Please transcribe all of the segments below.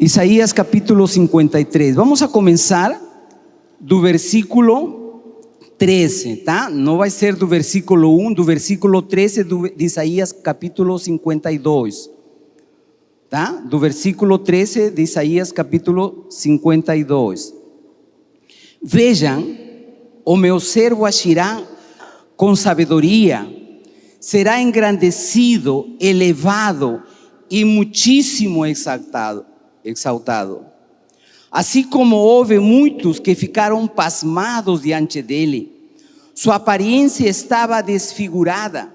Isaías capítulo 53. Vamos a começar do versículo 13, tá? Não vai ser do versículo 1, do versículo 13 de Isaías capítulo 52, tá? Do versículo 13 de Isaías capítulo 52. Vejam, o meu servo agirá com sabedoria, será engrandecido, elevado e muitíssimo exaltado. Assim como houve muitos que ficaram pasmados diante dele, sua aparência estava desfigurada,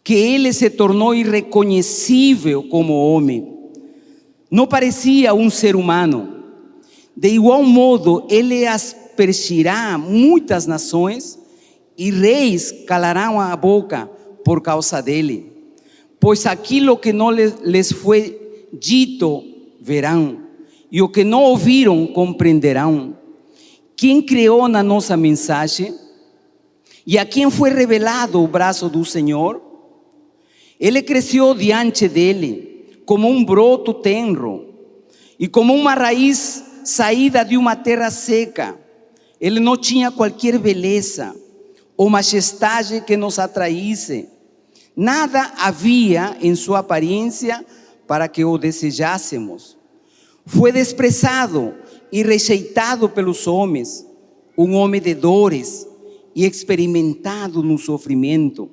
que ele se tornou irreconhecível como homem, não parecia um ser humano. De igual modo, ele aspergirá muitas nações e reis calarão a boca por causa dele, pois aquilo que não lhes foi dito verão, e o que não ouviram compreenderão. Quem criou na nossa mensagem? E a quem foi revelado o braço do Senhor? Ele cresceu diante dele como um broto tenro e como uma raiz saída de uma terra seca. Ele não tinha qualquer beleza ou majestade que nos atraísse. Nada havia em sua aparência para que o desejássemos. Foi desprezado e rejeitado pelos homens, um homem de dores e experimentado no sofrimento,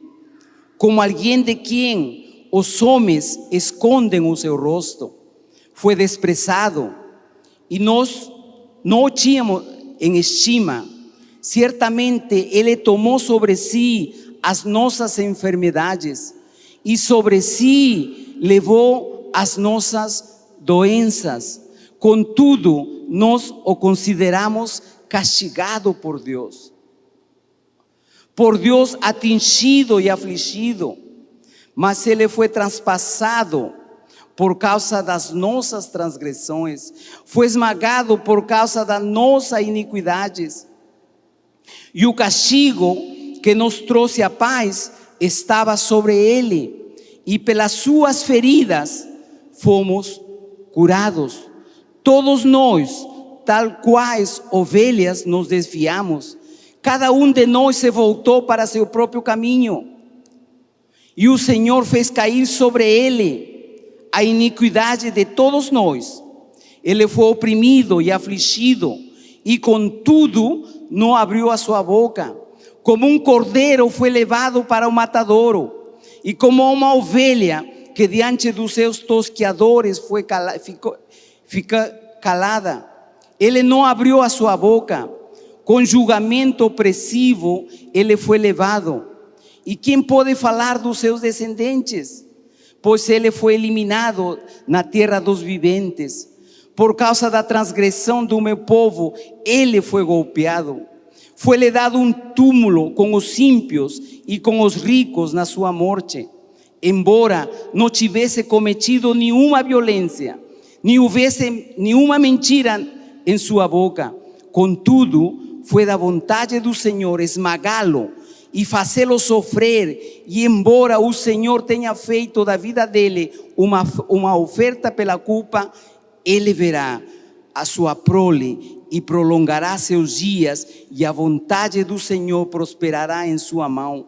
como alguém de quem os homens escondem o seu rosto. Foi desprezado e nós não o tínhamos em estima. Certamente ele tomou sobre si as nossas enfermidades e sobre si levou as nossas doenças. Contudo, nós o consideramos castigado por Deus atingido e afligido, mas ele foi transpassado por causa das nossas transgressões, foi esmagado por causa das nossas iniquidades, e o castigo que nos trouxe a paz estava sobre ele, e pelas suas feridas fomos curados. Todos nós, tal quais ovelhas, nos desviamos. Cada um de nós se voltou para seu próprio caminho, e o Senhor fez cair sobre ele a iniquidade de todos nós. Ele foi oprimido e afligido, e contudo não abriu a sua boca. Como um cordeiro foi levado para o matadouro, e como uma ovelha que diante dos seus tosqueadores fica calada, ele não abriu a sua boca. Com julgamento opressivo ele foi levado. E quem pode falar dos seus descendentes? Pois ele foi eliminado na terra dos viventes. Por causa da transgressão do meu povo, ele foi golpeado. Foi-lhe dado um túmulo com os ímpios e com os ricos na sua morte. Embora não tivesse cometido nenhuma violência, nem houvesse nenhuma mentira em sua boca, contudo, foi da vontade do Senhor esmagá-lo e fazê-lo sofrer. E embora o Senhor tenha feito da vida dele uma oferta pela culpa, ele verá a sua prole e prolongará seus dias, e a vontade do Senhor prosperará em sua mão.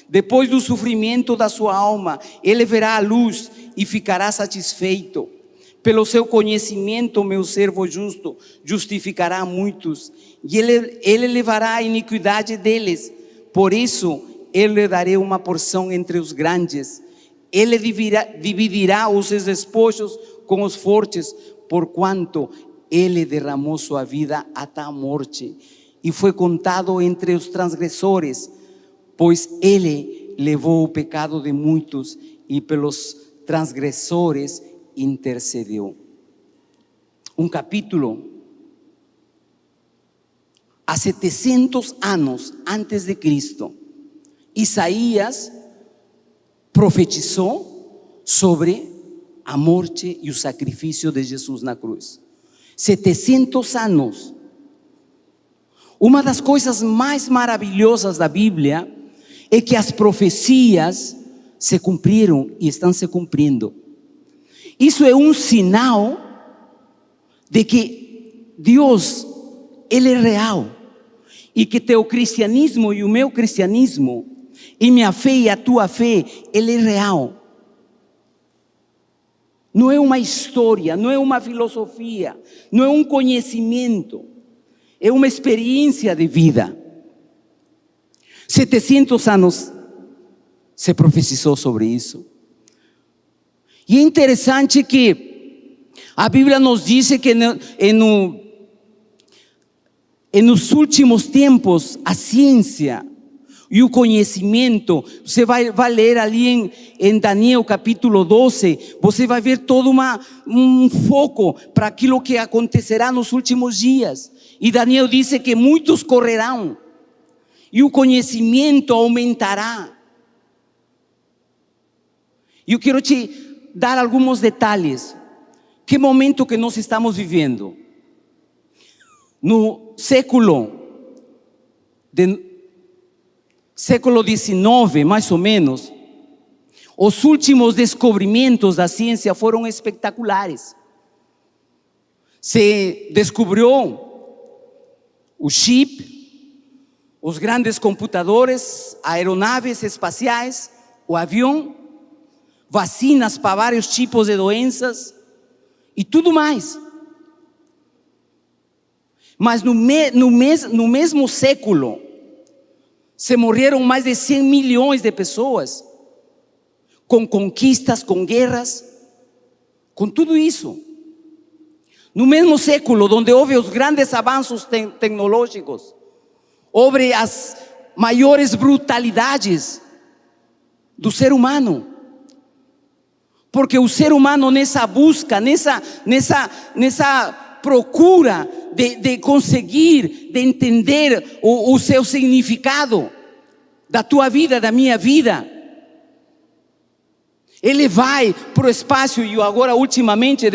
Depois do sofrimento da sua alma, ele verá a luz e ficará satisfeito. Pelo seu conhecimento, meu servo justo justificará muitos, e ele levará a iniquidade deles. Por isso, eu lhe darei uma porção entre os grandes. Ele dividirá os seus despojos com os fortes, porquanto ele derramou sua vida até a morte, e foi contado entre os transgressores, pois ele levou o pecado de muitos e pelos transgressores intercedeu. Um capítulo. Há 700 anos antes de Cristo, Isaías profetizou sobre a morte e o sacrifício de Jesus na cruz. 700 anos. Uma das coisas mais maravilhosas da Bíblia é que as profecias se cumpriram e estão se cumprindo. Isso é um sinal de que Deus, Ele é real. E que teu cristianismo e o meu cristianismo, e minha fé e a tua fé, ele é real. Não é uma história, não é uma filosofia, não é um conhecimento, é uma experiência de vida. 700 anos se profetizou sobre isso. E é interessante que a Bíblia nos diz que nos últimos tempos a ciência e o conhecimento, você vai ler ali em Daniel capítulo 12, você vai ver todo um foco para aquilo que acontecerá nos últimos dias. E Daniel diz que muitos correrão e o conhecimento aumentará. E eu quero te dar alguns detalhes. Que momento que nós estamos vivendo? No século XIX, mais ou menos, os últimos descobrimentos da ciência foram espetaculares. Se descobriu o chip, os grandes computadores, aeronaves espaciais, o avião, vacinas para vários tipos de doenças e tudo mais. Mas no mesmo século, se morreram mais de 100 milhões de pessoas, com conquistas, com guerras, com tudo isso. No mesmo século, onde houve os grandes avanços tecnológicos, houve as maiores brutalidades do ser humano. Porque o ser humano nessa busca, nessa procura de conseguir, de entender o seu significado da tua vida, da minha vida, ele vai para o espaço. E agora ultimamente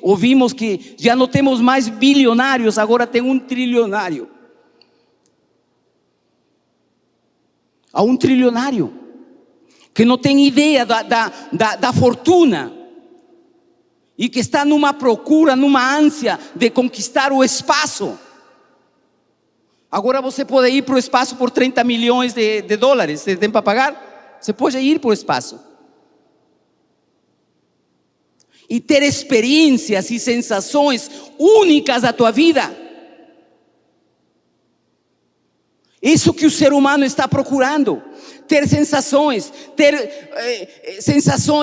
ouvimos que já não temos mais bilionários, agora tem um trilionário. Há um trilionário que não tem ideia da fortuna e que está numa procura, numa ânsia de conquistar o espaço. Agora você pode ir para o espaço por 30 milhões de dólares. Você tem para pagar? Você pode ir para o espaço e ter experiências e sensações únicas da tua vida. Isso que o ser humano está procurando. Ter sensações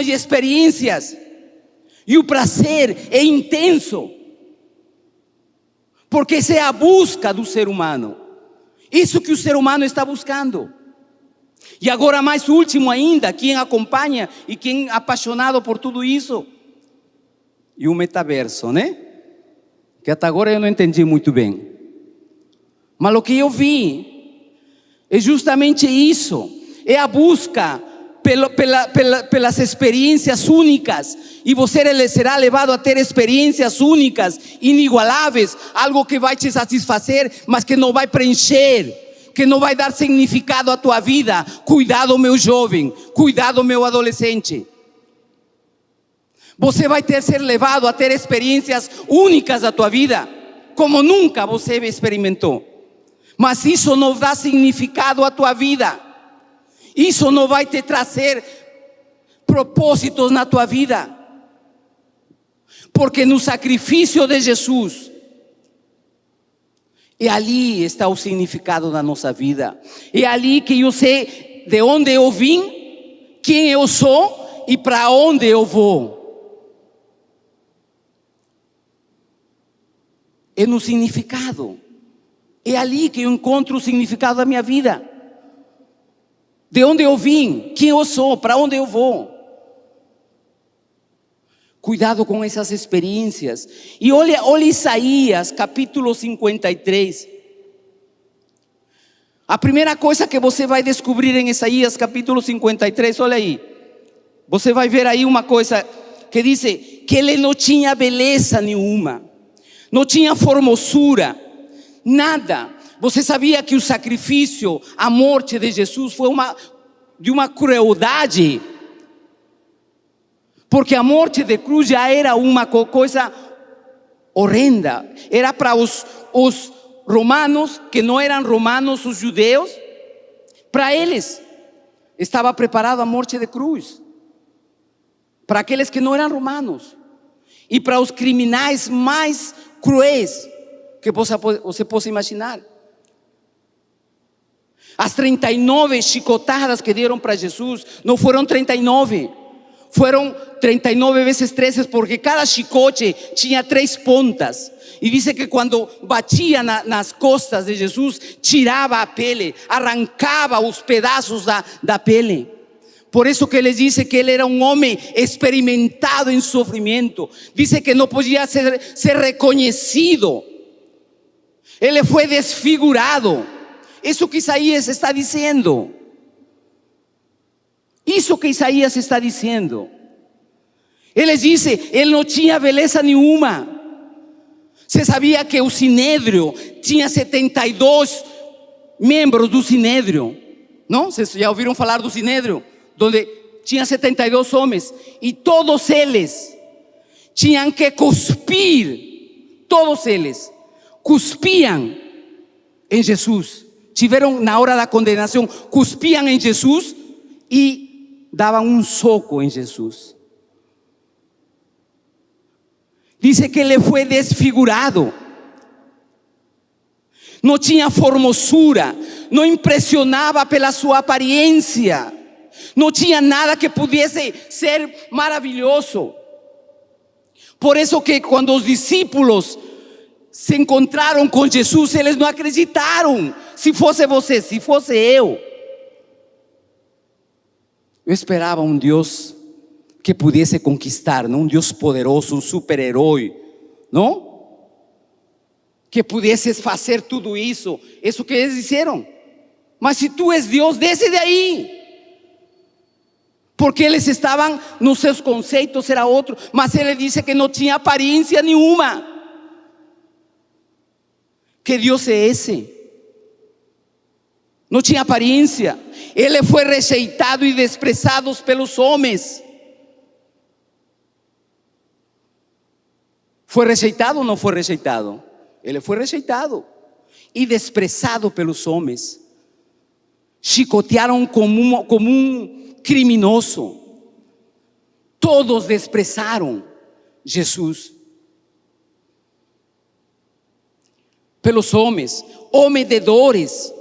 e experiências. E o prazer é intenso, porque essa é a busca do ser humano. Isso que o ser humano está buscando. E agora mais último ainda, quem acompanha e quem é apaixonado por tudo isso, e o metaverso, né? Que até agora eu não entendi muito bem. Mas o que eu vi é justamente isso. É a busca pelas experiências únicas. E você será levado a ter experiências únicas, inigualáveis. Algo que vai te satisfazer, mas que não vai preencher, que não vai dar significado à tua vida. Cuidado, meu jovem, cuidado, meu adolescente. Você vai ser levado a ter experiências únicas da tua vida, como nunca você experimentou. Mas isso não dá significado à tua vida. Isso não vai te trazer propósitos na tua vida. Porque no sacrifício de Jesus, e ali está o significado da nossa vida. É ali que eu sei de onde eu vim, quem eu sou e para onde eu vou. É no significado. É ali que eu encontro o significado da minha vida. De onde eu vim, quem eu sou, para onde eu vou. Cuidado com essas experiências. E olha Isaías capítulo 53. A primeira coisa que você vai descobrir em Isaías capítulo 53, olha aí. Você vai ver aí uma coisa que diz que ele não tinha beleza nenhuma, não tinha formosura, nada. Você sabia que o sacrifício, a morte de Jesus foi de uma crueldade? Porque a morte de cruz já era uma coisa horrenda. Era para os romanos, que não eram romanos, os judeus. Para eles estava preparada a morte de cruz. Para aqueles que não eram romanos. E para os criminais mais cruéis que você possa imaginar. As 39 chicotadas que deram para Jesus não foram 39. Foram 39 vezes 13, porque cada chicote tinha 3 pontas. E diz que quando batia nas costas de Jesus, tirava a pele, arrancava os pedaços da pele. Por isso que ele diz que ele era um homem experimentado em sofrimento. Diz que não podia ser reconhecido. Ele foi desfigurado. Isso que Isaías está dizendo. Isso que Isaías está dizendo. Ele disse, ele não tinha beleza nenhuma. Você sabia que o Sinédrio tinha 72 membros do Sinédrio? Não? Vocês já ouviram falar do Sinédrio? Onde tinha 72 homens. E todos eles tinham que cuspir. Todos eles cuspiam em Jesus. Tiveram na hora da condenação, cuspiam em Jesus e davam um soco em Jesus. Diz que ele foi desfigurado. Não tinha formosura, não impressionava pela sua aparência, não tinha nada que pudesse ser maravilhoso. Por isso que quando os discípulos se encontraram com Jesus, eles não acreditaram. Se fosse você, se fosse eu esperava um Deus que pudesse conquistar, não um Deus poderoso, um super-herói, não? Que pudesse fazer tudo isso que eles disseram. Mas se tu és Deus, desce daí. Porque eles estavam nos seus conceitos, era outro. Mas ele disse que não tinha aparência nenhuma. Que Deus é esse? Não tinha aparência. Ele foi rejeitado e desprezado pelos homens. Foi rejeitado ou não foi rejeitado? Ele foi rejeitado e desprezado pelos homens. Chicotearam como um criminoso. Todos desprezaram Jesus. Pelos homens, homem de dores.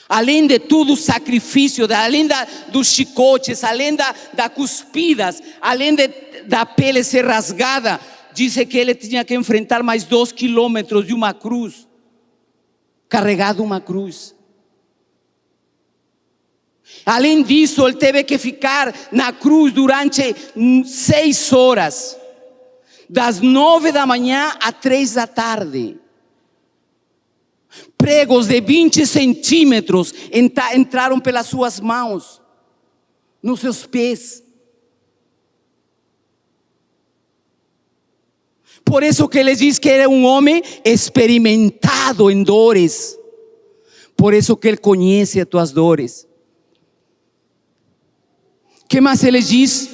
Além de tudo o sacrifício, além dos chicotes, além das cuspidas, além da pele ser rasgada, diz que ele tinha que enfrentar mais 2 quilômetros de uma cruz, carregado uma cruz. Além disso, ele teve que ficar na cruz durante 6 horas, das 9 da manhã às 3 da tarde. Pregos de 20 centímetros entraram pelas suas mãos, nos seus pés. Por isso que ele diz que era um homem experimentado em dores. Por isso que ele conhece as tuas dores. Que mais ele diz?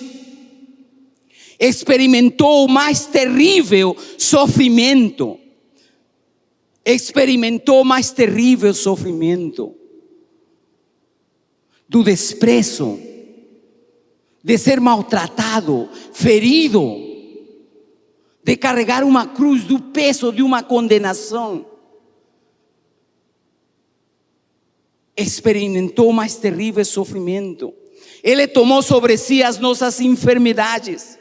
Experimentou o mais terrível sofrimento. Experimentou o mais terrível sofrimento. Do desprezo, de ser maltratado, ferido, de carregar uma cruz, do peso de uma condenação. Experimentou o mais terrível sofrimento. Ele tomou sobre si as nossas enfermidades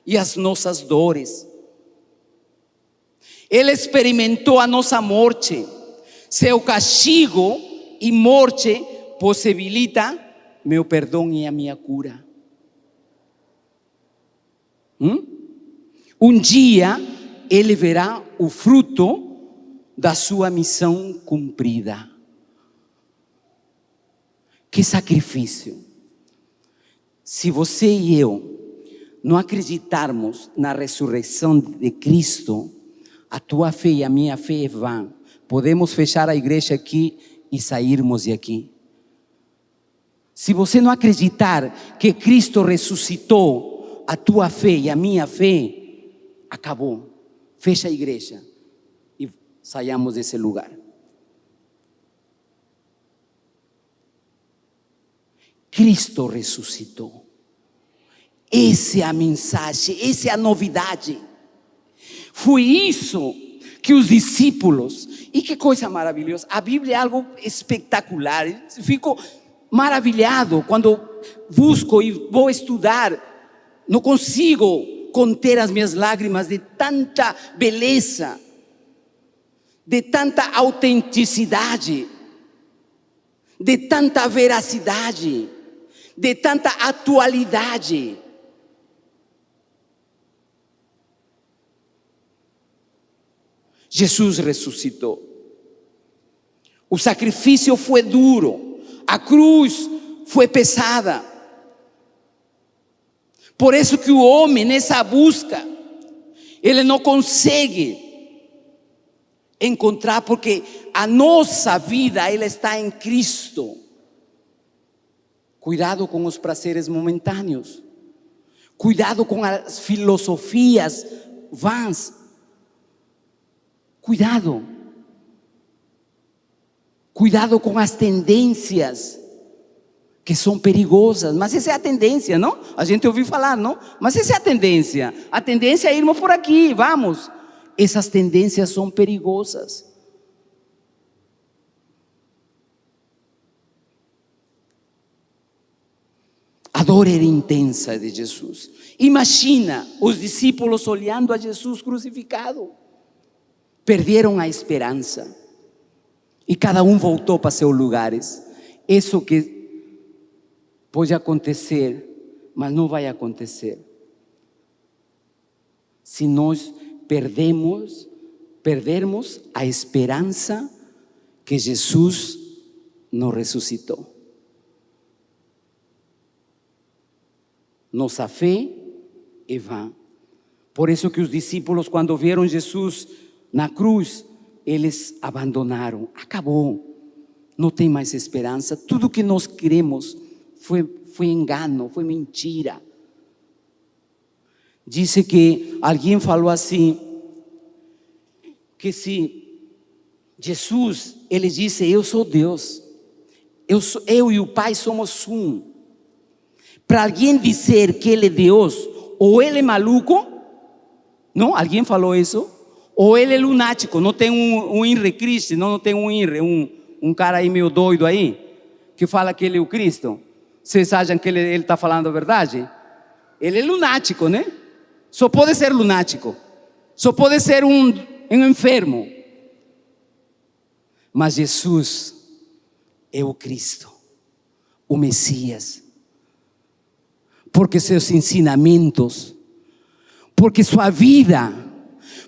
e as nossas dores. Ele experimentou a nossa morte. Seu castigo e morte possibilita meu perdão e a minha cura. Um dia ele verá o fruto da sua missão cumprida. Que sacrifício! Se você e eu não acreditarmos na ressurreição de Cristo, a tua fé e a minha fé é vã. Podemos fechar a igreja aqui e sairmos de aqui. Se você não acreditar que Cristo ressuscitou, a tua fé e a minha fé acabou. Fecha a igreja e saiamos desse lugar. Cristo ressuscitou. Essa é a mensagem, essa é a novidade. Foi isso que os discípulos, e que coisa maravilhosa, a Bíblia é algo espetacular. Eu fico maravilhado quando busco e vou estudar, não consigo conter as minhas lágrimas de tanta beleza, de tanta autenticidade, de tanta veracidade, de tanta atualidade. Jesus ressuscitou. O sacrifício foi duro, a cruz foi pesada. Por isso que o homem nessa busca, ele não consegue encontrar, porque a nossa vida ela está em Cristo. Cuidado com os prazeres momentâneos. Cuidado com as filosofias vãs. Cuidado. Cuidado com as tendências que são perigosas. Mas essa é a tendência, não? A gente ouviu falar, não? Mas essa é a tendência. A tendência é irmos por aqui, vamos. Essas tendências são perigosas. A dor era intensa de Jesus. Imagina os discípulos olhando a Jesus crucificado. Perderam a esperança. E cada um voltou para seus lugares. Isso que pode acontecer, mas não vai acontecer. Se nós perdermos a esperança que Jesus nos ressuscitou. Nossa fé é vã. Por isso que os discípulos, quando viram Jesus na cruz, eles abandonaram. Acabou. Não tem mais esperança. Tudo que nós queremos foi engano, foi mentira. Disse que alguém falou assim, que se Jesus, ele disse, eu sou Deus. Eu e o Pai somos um. Para alguém dizer que ele é Deus, ou ele é maluco, não? Alguém falou isso? Ou ele é lunático, não tem um INRE Cristo, não tem um INRE, um cara aí meio doido aí, que fala que ele é o Cristo. Vocês acham que ele está falando a verdade? Ele é lunático, né? Só pode ser lunático, só pode ser um enfermo. Mas Jesus é o Cristo, o Messias. Porque seus ensinamentos, porque sua vida,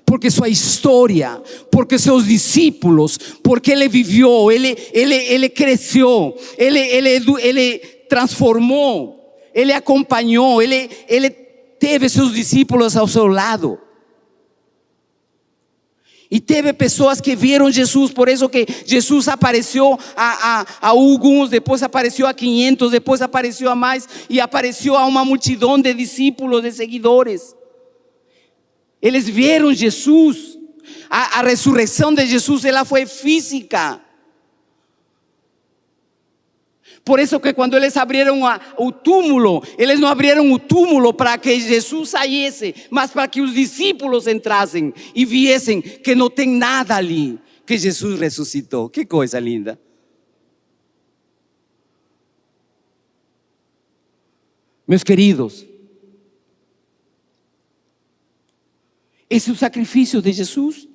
porque sua história, porque seus discípulos, porque ele viveu, ele cresceu, ele transformou, ele acompanhou, ele teve seus discípulos ao seu lado. E teve pessoas que viram Jesus, por isso que Jesus apareceu a alguns, depois apareceu a 500, depois apareceu a mais, e apareceu a uma multidão de discípulos, de seguidores. Eles viram Jesus, a ressurreição de Jesus, ela foi física. Por isso que quando eles abriram o túmulo, eles não abriram o túmulo para que Jesus saísse, mas para que os discípulos entrassem e viessem que não tem nada ali, que Jesus ressuscitou. Que coisa linda. Meus queridos, esse é o sacrifício de Jesus.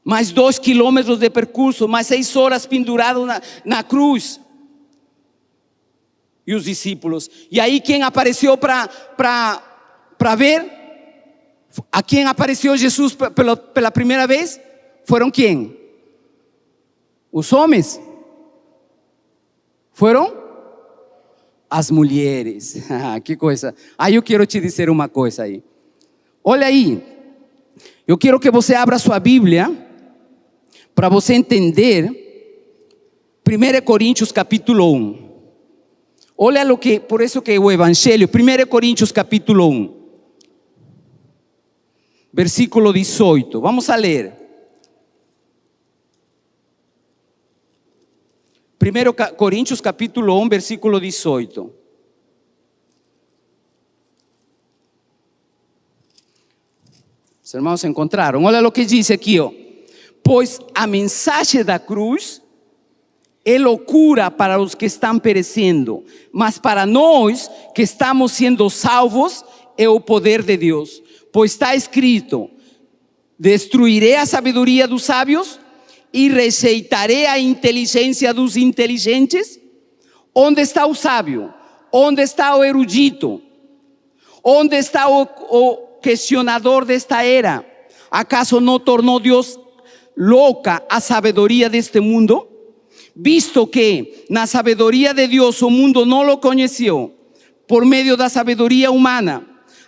Mais 2 quilômetros de percurso, mais 6 horas pendurado na cruz. E os discípulos. E aí quem apareceu para ver? A quem apareceu Jesus pela primeira vez? Foram quem? Os homens? Foram? As mulheres. Que coisa. Aí eu quero te dizer uma coisa aí. Olha aí. Eu quero que você abra sua Bíblia, para você entender 1 Coríntios capítulo 1. Olha lo que, por isso que o Evangelho, 1 Coríntios capítulo 1, versículo 18. Vamos a ler. 1 Coríntios capítulo 1, versículo 18. Os irmãos encontraram? Olha o que diz aqui, ó. Pois a mensagem da cruz é loucura para os que estão perecendo, mas para nós que estamos sendo salvos é o poder de Deus. Pois está escrito: destruirei a sabedoria dos sábios e rejeitarei a inteligência dos inteligentes. Onde está o sábio? Onde está o erudito? Onde está o questionador desta era? ¿Acaso no tornou Deus louca a sabedoria deste mundo? Visto que na sabedoria de Deus o mundo não lo conheceu, por meio da sabedoria humana,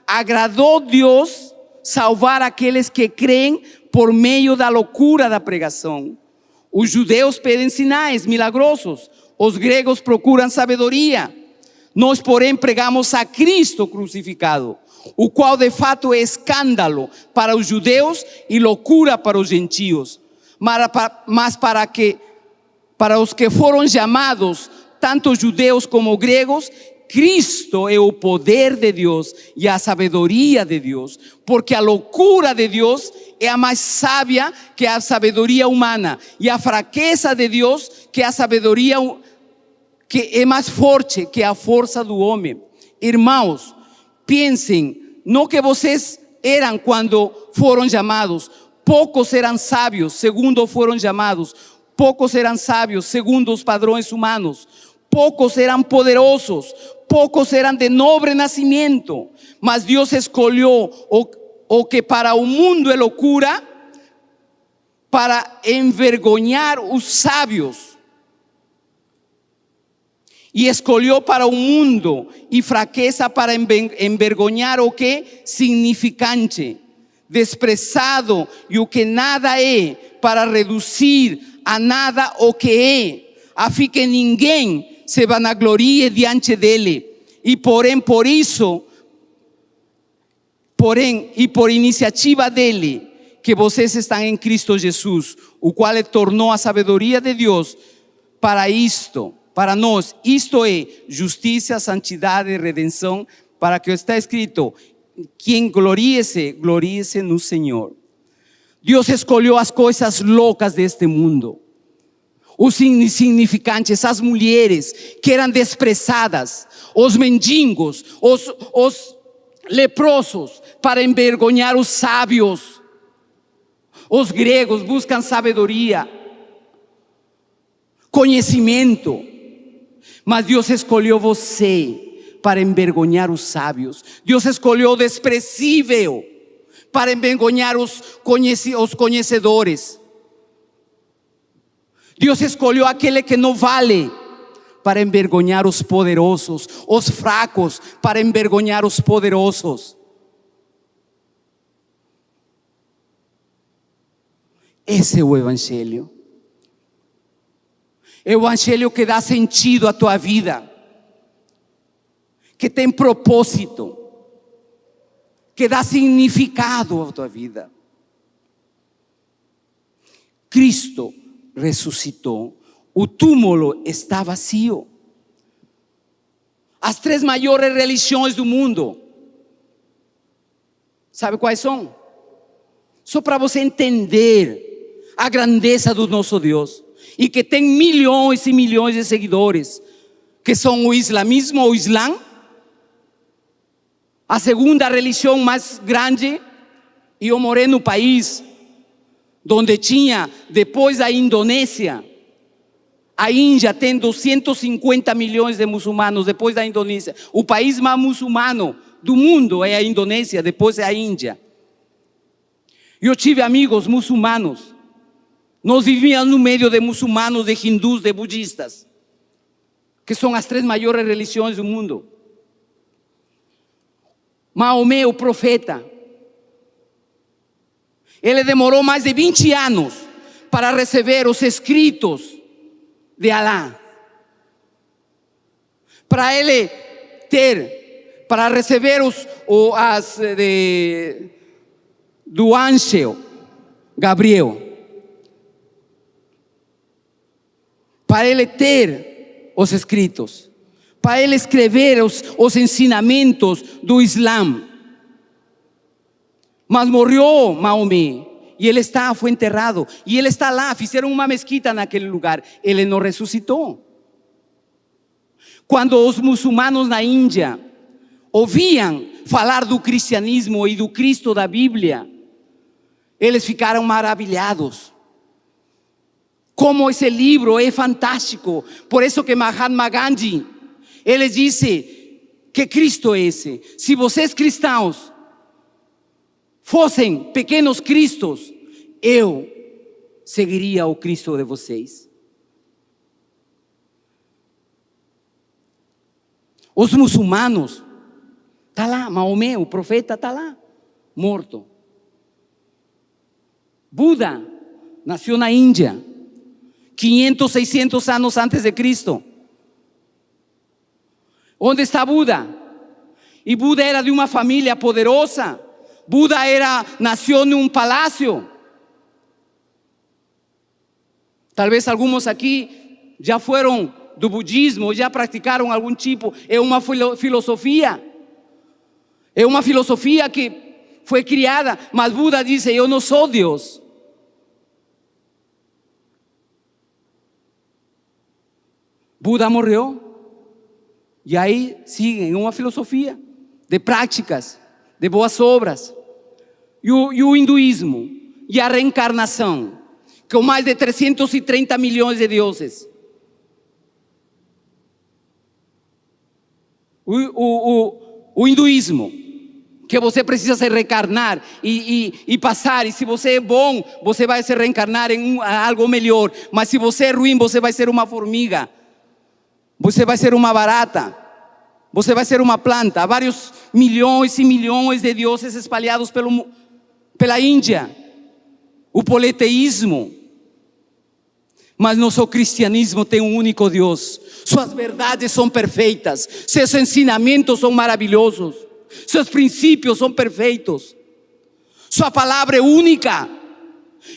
agradou Deus salvar aqueles que creem por meio da loucura da pregação. Os judeus pedem sinais milagrosos, os gregos procuram sabedoria. Nós, porém, pregamos a Cristo crucificado, o qual de fato é escândalo para os judeus e loucura para os gentios. Mas para os que foram chamados, tanto judeus como gregos, Cristo é o poder de Deus e a sabedoria de Deus, porque a loucura de Deus é a mais sábia que a sabedoria humana, e a fraqueza de Deus que a sabedoria que é mais forte que a força do homem. Irmãos, pensem no que vocês eram quando foram chamados. Poucos eram sábios segundo foram chamados. Poucos eram sábios segundo os padrões humanos. Poucos eram poderosos. Poucos eram de nobre nascimento. Mas Deus escolheu o que para o mundo é loucura, para envergonhar os sábios. E escolheu para o mundo e fraqueza para envergonhar o que? Significante, desprezado e o que nada é, para reduzir a nada o que é, a fim que ninguém se vanaglorie diante dele. E porém por isso, e por iniciativa dele, que vocês estão em Cristo Jesus, o qual tornou a sabedoria de Deus para isto, para nós. Isto é justiça, santidade e redenção, para que está escrito: quem glorie-se, glorie-se no Senhor. Deus escolheu as coisas loucas deste mundo, os insignificantes, as mulheres que eram desprezadas, os mendigos, os leprosos, para envergonhar os sábios. Os gregos buscam sabedoria, conhecimento, mas Deus escolheu você para envergonhar os sábios. Deus escolheu o desprezível para envergonhar os conhecedores. Deus escolheu aquele que não vale para envergonhar os poderosos, os fracos para envergonhar os poderosos. Esse é o Evangelho. É o Evangelho que dá sentido à tua vida, que tem propósito, que dá significado à tua vida. Cristo ressuscitou, o túmulo está vazio. As 3 maiores religiões do mundo, sabe quais são? Só para você entender a grandeza do nosso Deus, e que tem milhões e milhões de seguidores, que são o islamismo, o Islã, a segunda religião mais grande. E eu morei no país onde tinha, depois da Indonésia, a Índia tem 250 milhões de muçulmanos depois da Indonésia. O país mais muçulmano do mundo é a Indonésia, depois é a Índia. Eu tive amigos muçulmanos. Nós vivíamos no meio de muçulmanos, de hindus, de budistas, que são as 3 maiores religiões do mundo. Maomé, o profeta, ele demorou mais de 20 anos para receber os escritos de Alá. Para ele ter, para receber do anjo Gabriel, para ele ter os escritos, para ele escrever os ensinamentos do Islã. Mas morreu Maomé e ele foi enterrado, e ele está lá. Fizeram uma mesquita naquele lugar. Ele não ressuscitou. Quando os muçulmanos na Índia ouviam falar do cristianismo e do Cristo da Bíblia, eles ficaram maravilhados. Como esse livro é fantástico. Por isso que Mahatma Gandhi, ele disse que Cristo é esse. Se vocês cristãos fossem pequenos cristos, eu seguiria o Cristo de vocês. Os muçulmanos, está lá, Maomé, o profeta está lá, morto. Buda nasceu na Índia, 500, 600 anos antes de Cristo. Onde está Buda? E Buda era de uma família poderosa. Buda nasceu em um palácio. Talvez alguns aqui já foram do budismo, já praticaram algum tipo. É uma filosofia. É uma filosofia que foi criada, mas Buda disse: eu não sou Deus. Buda morreu. E aí seguem uma filosofia de práticas, de boas obras. E o hinduísmo, e a reencarnação, com mais de 330 milhões de deuses. O hinduísmo, que você precisa se reencarnar e passar, e se você é bom, você vai se reencarnar em algo melhor. Mas se você é ruim, você vai ser uma formiga, você vai ser uma barata, você vai ser uma planta. Há vários milhões e milhões de deuses espalhados pela Índia. O politeísmo. Mas nosso cristianismo tem um único Deus. Suas verdades são perfeitas, seus ensinamentos são maravilhosos, seus princípios são perfeitos. Sua palavra é única.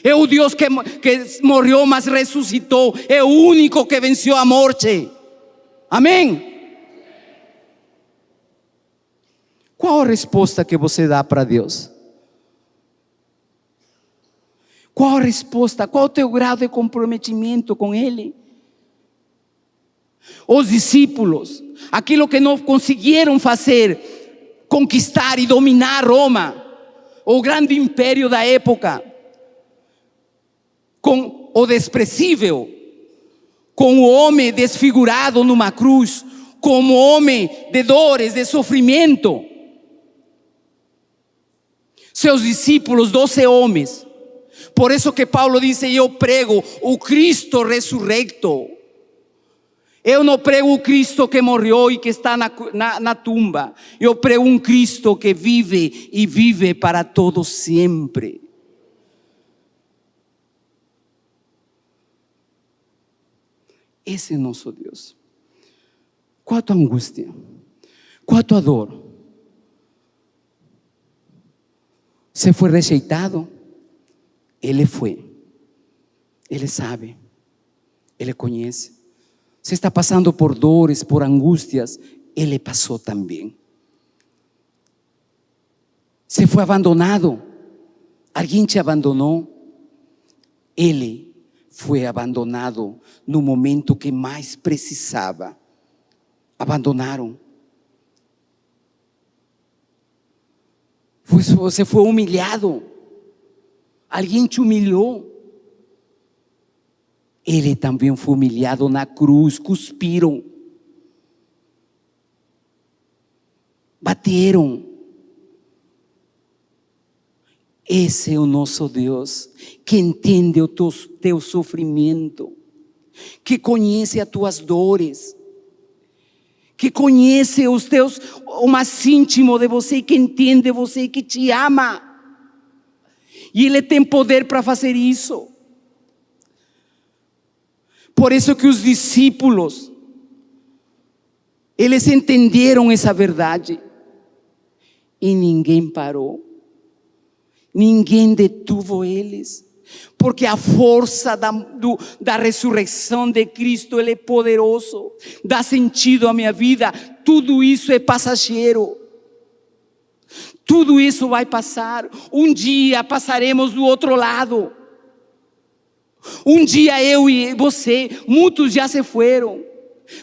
É o Deus que morreu, mas ressuscitou. É o único que venceu a morte. Amém? Qual a resposta que você dá para Deus? Qual a resposta? Qual o teu grau de comprometimento com Ele? Os discípulos, aquilo que não conseguiram fazer, conquistar e dominar Roma, o grande império da época, com o desprezível, com o homem desfigurado numa cruz, como homem de dores, de sofrimento. Seus discípulos, 12 homens. Por isso que Paulo disse: eu prego o Cristo ressurrecto. Eu não prego o Cristo que morreu e que está na tumba. Eu prego um Cristo que vive e vive para todos sempre. Esse é nosso Deus. Qual a tua angústia? Qual a tua dor? Você foi rejeitado? Ele foi. Ele sabe. Ele conhece. Você está passando por dores, por angústias. Ele passou também. Você foi abandonado. Alguém te abandonou. Ele foi abandonado no momento que mais precisava. Abandonaram. Você foi humilhado. Alguém te humilhou. Ele também foi humilhado na cruz. Cuspiram. Bateram. Esse é o nosso Deus, que entende o teu sofrimento, que conhece as tuas dores, que conhece o mais íntimo de você, que entende você, que te ama. E Ele tem poder para fazer isso. Por isso que os discípulos, eles entenderam essa verdade. E ninguém parou. Ninguém detuvo eles. Porque a força da ressurreição de Cristo, Ele é poderoso. Dá sentido à minha vida. Tudo isso é passageiro. Tudo isso vai passar. Um dia passaremos do outro lado. Um dia eu e você, muitos já se foram.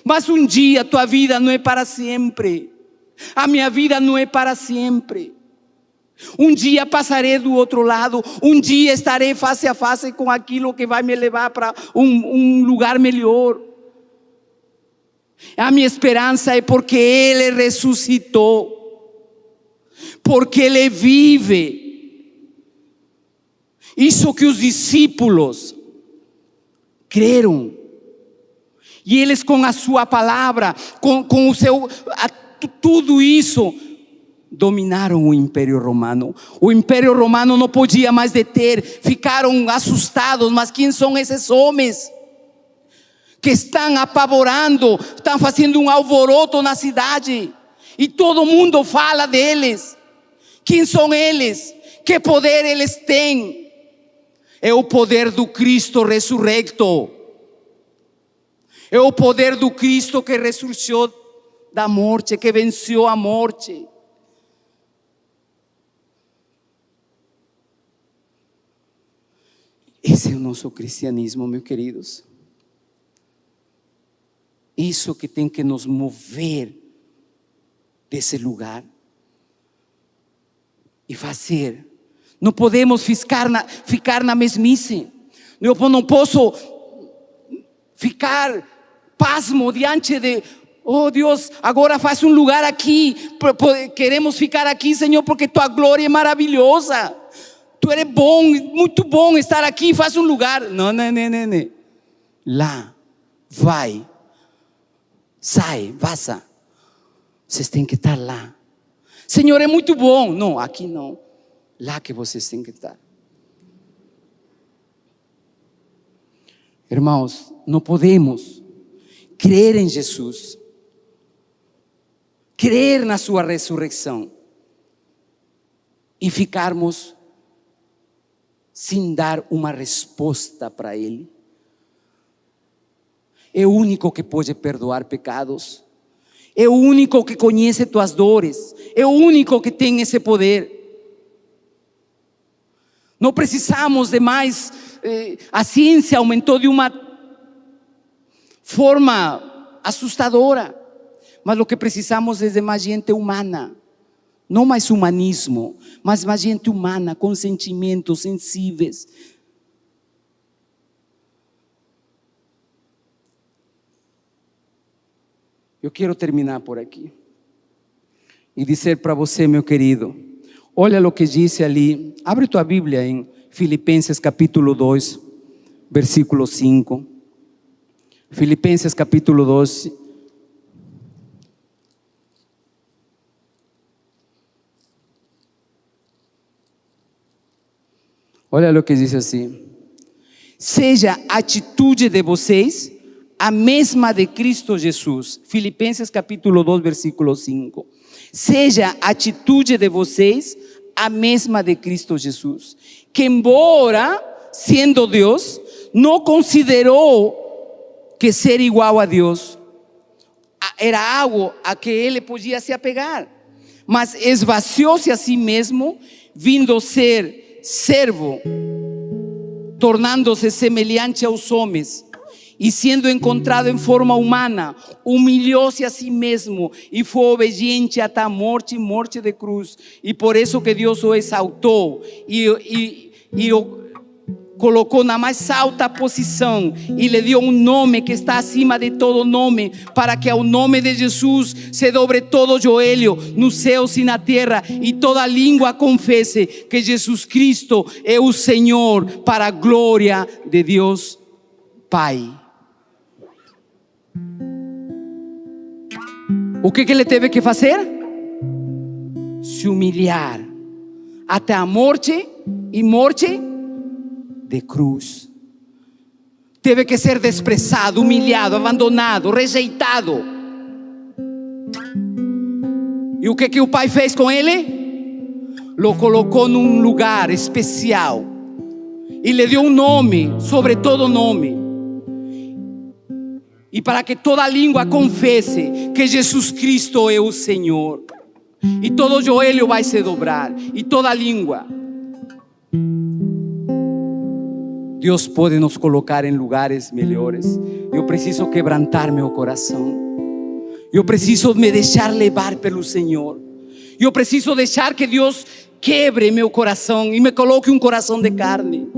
Mas um dia tua vida não é para sempre. A minha vida não é para sempre. Um dia passarei do outro lado. Um dia estarei face a face com aquilo que vai me levar para um lugar melhor. A minha esperança é porque Ele ressuscitou. Porque Ele vive. Isso que os discípulos creram. E eles com a sua palavra, com o seu, tudo isso, dominaram o Império Romano. O Império Romano não podia mais deter. Ficaram assustados. Mas quem são esses homens que estão apavorando, estão fazendo um alvoroço na cidade? E todo mundo fala deles. Quem são eles? Que poder eles têm? É o poder do Cristo ressurrecto. É o poder do Cristo que ressuscitou da morte, que venceu a morte. Esse é o nosso cristianismo, meus queridos. Isso que tem que nos mover desse lugar e fazer. Não podemos ficar na mesmice. Eu não posso ficar pasmo diante de, oh Deus, agora faz um lugar aqui. Queremos ficar aqui, Senhor, porque tua glória é maravilhosa. Tu eres bom, muito bom estar aqui, faz um lugar. Não. Lá, vai, sai, vaza. Vocês têm que estar lá. Senhor, é muito bom. Não, aqui não. Lá que vocês têm que estar. Irmãos, não podemos crer em Jesus, crer na sua ressurreição e ficarmos sem dar uma resposta para Ele. É o único que pode perdoar pecados. É o único que conhece tuas dores. É o único que tem esse poder. Não precisamos de mais. A ciência aumentou de uma forma assustadora. Mas o que precisamos é de mais gente humana. Não mais humanismo, mas mais gente humana, com sentimentos sensíveis. Eu quero terminar por aqui e dizer para você, meu querido, olha o que diz ali, abre tua Bíblia em Filipenses capítulo 2, versículo 5. Filipenses capítulo 2. Olha o que diz assim: seja a atitude de vocês a mesma de Cristo Jesus. Filipenses capítulo 2, versículo 5. Seja a atitude de vocês a mesma de Cristo Jesus, que embora sendo Deus, não considerou que ser igual a Deus era algo a que ele podia se apegar, mas esvaziou-se a si mesmo, vindo ser servo, tornando-se semelhante aos homens, e sendo encontrado em forma humana, humilhou-se a si mesmo e foi obediente até a morte e morte de cruz. E por isso que Deus o exaltou e o colocou na mais alta posição e lhe deu um nome que está acima de todo nome, para que ao nome de Jesus se dobre todo joelho nos céus e na terra, e toda língua confesse que Jesus Cristo é o Senhor, para a glória de Deus Pai. O que ele teve que fazer? Se humilhar até a morte, e morte de cruz. teve que ser desprezado, humilhado, abandonado, rejeitado. E o que o Pai fez com ele? Lo colocou num lugar especial e lhe deu um nome sobre todo nome, e para que toda língua confesse que Jesus Cristo é o Senhor, e todo joelho vai se dobrar, e toda língua. Deus pode nos colocar em lugares melhores. Eu preciso quebrantar meu coração. Eu preciso me deixar levar pelo Senhor. Eu preciso deixar que Deus quebre meu coração e me coloque um coração de carne.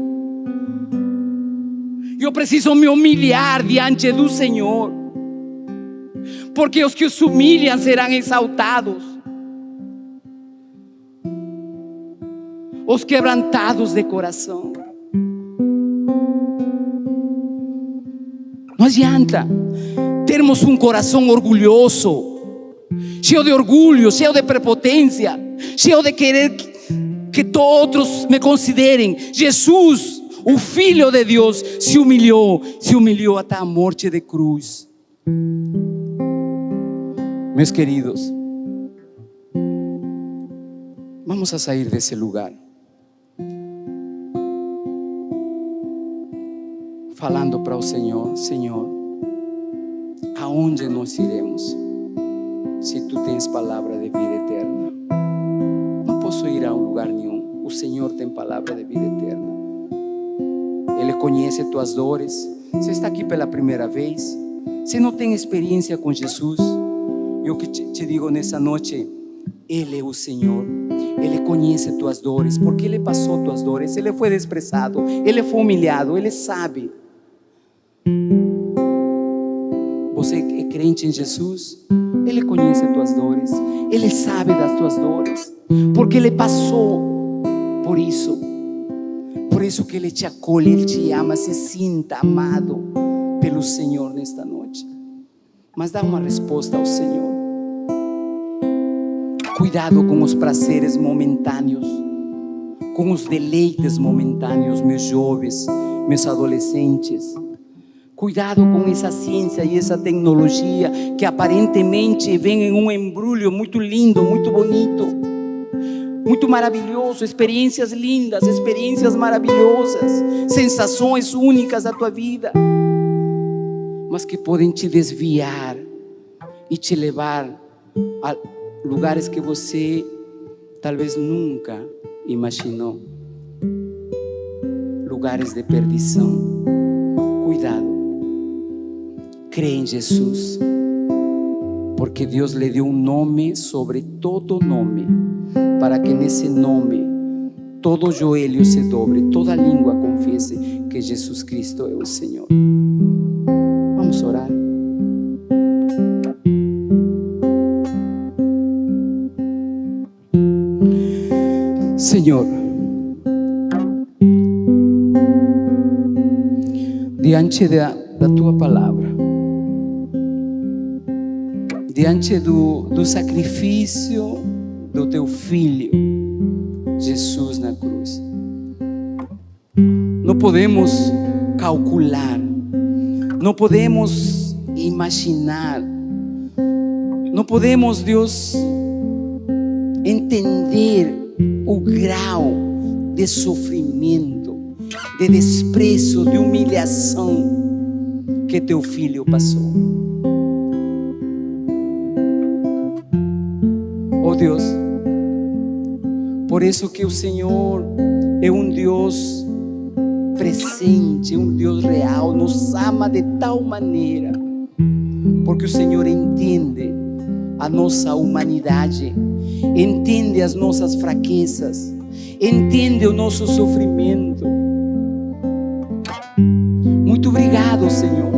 Eu preciso me humilhar diante do Senhor, porque os que se humilham serão exaltados. Os quebrantados de coração. Não adianta termos um coração orgulhoso, cheio de orgulho, cheio de prepotência, cheio de querer que todos me considerem. Jesus, o Filho de Deus, se humilhou até a morte de cruz. Meus queridos, vamos a sair desse lugar falando para o Senhor: Senhor, aonde nós iremos se Tu tens palavra de vida eterna? Não posso ir a um lugar nenhum. O Senhor tem palavra de vida eterna. Ele conhece tuas dores. Você está aqui pela primeira vez, você não tem experiência com Jesus. Eu que te digo nessa noite, Ele é o Senhor. Ele conhece tuas dores, porque Ele passou tuas dores. Ele foi desprezado, Ele foi humilhado, Ele sabe. Você é crente em Jesus? Ele conhece tuas dores, Ele sabe das tuas dores, porque Ele passou por isso. Por isso que Ele te acolhe, Ele te ama. Se sinta amado pelo Senhor nesta noite. Mas dá uma resposta ao Senhor. Cuidado com os prazeres momentâneos, com os deleites momentâneos, meus jovens, meus adolescentes. Cuidado com essa ciência e essa tecnologia que aparentemente vem em um embrulho muito lindo, muito bonito, muito maravilhoso, experiências lindas, experiências maravilhosas, sensações únicas da tua vida, mas que podem te desviar e te levar a lugares que você talvez nunca imaginou, lugares de perdição. Cuidado. Crê em Jesus, porque Deus lhe deu um nome sobre todo nome, para que nesse nome todo joelho se dobre, toda língua confesse que Jesus Cristo é o Senhor. Vamos orar. Senhor, diante da tua palavra, diante do sacrifício do teu Filho Jesus na cruz, não podemos calcular, não podemos imaginar, não podemos, Deus, entender o grau de sofrimento, de desprezo, de humilhação que teu Filho passou. Oh Deus, por isso que o Senhor é um Deus presente, um Deus real, nos ama de tal maneira, porque o Senhor entende a nossa humanidade, entende as nossas fraquezas, entende o nosso sofrimento. Muito obrigado, Senhor.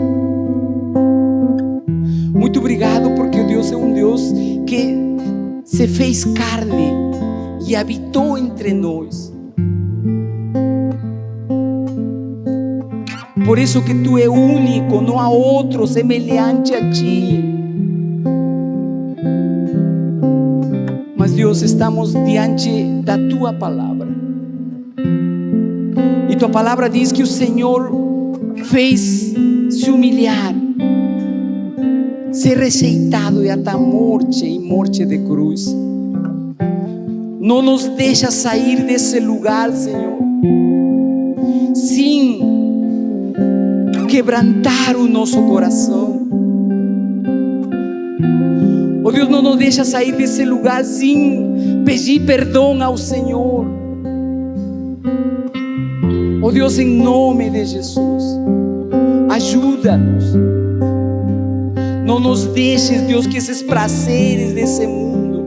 Muito obrigado, porque o Deus é um Deus que se fez carne e habitou entre nós. Por isso que Tu é único, não há outro semelhante a Ti. Mas Deus, estamos diante da Tua palavra, e Tua palavra diz que o Senhor fez se humilhar, ser rejeitado e até morte, e morte de cruz. Não nos deixa sair desse lugar, Senhor, sem quebrantar o nosso coração. Oh Deus, não nos deixa sair desse lugar sem pedir perdão ao Senhor. Oh Deus, em nome de Jesus, ajuda-nos. Não nos deixes, Deus, que esses prazeres desse mundo,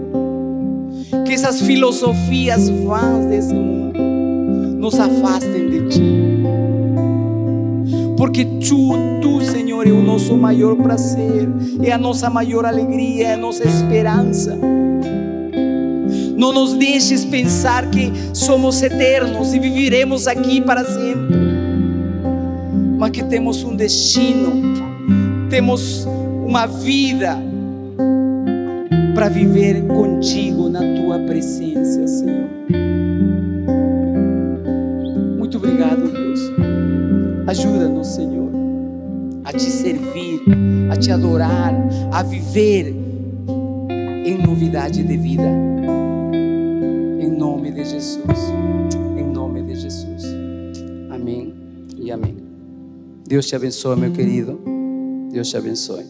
que essas filosofias vãs desse mundo nos afastem de Ti. Porque Tu, Senhor, é o nosso maior prazer, é a nossa maior alegria, é a nossa esperança. Não nos deixes pensar que somos eternos e viviremos aqui para sempre, mas que temos um destino, temos uma vida para viver contigo na Tua presença, Senhor. Muito obrigado, Deus. Ajuda-nos, Senhor, a Te servir, a Te adorar, a viver em novidade de vida. Em nome de Jesus. Em nome de Jesus. Amém e amém. Deus te abençoe, meu querido. Deus te abençoe.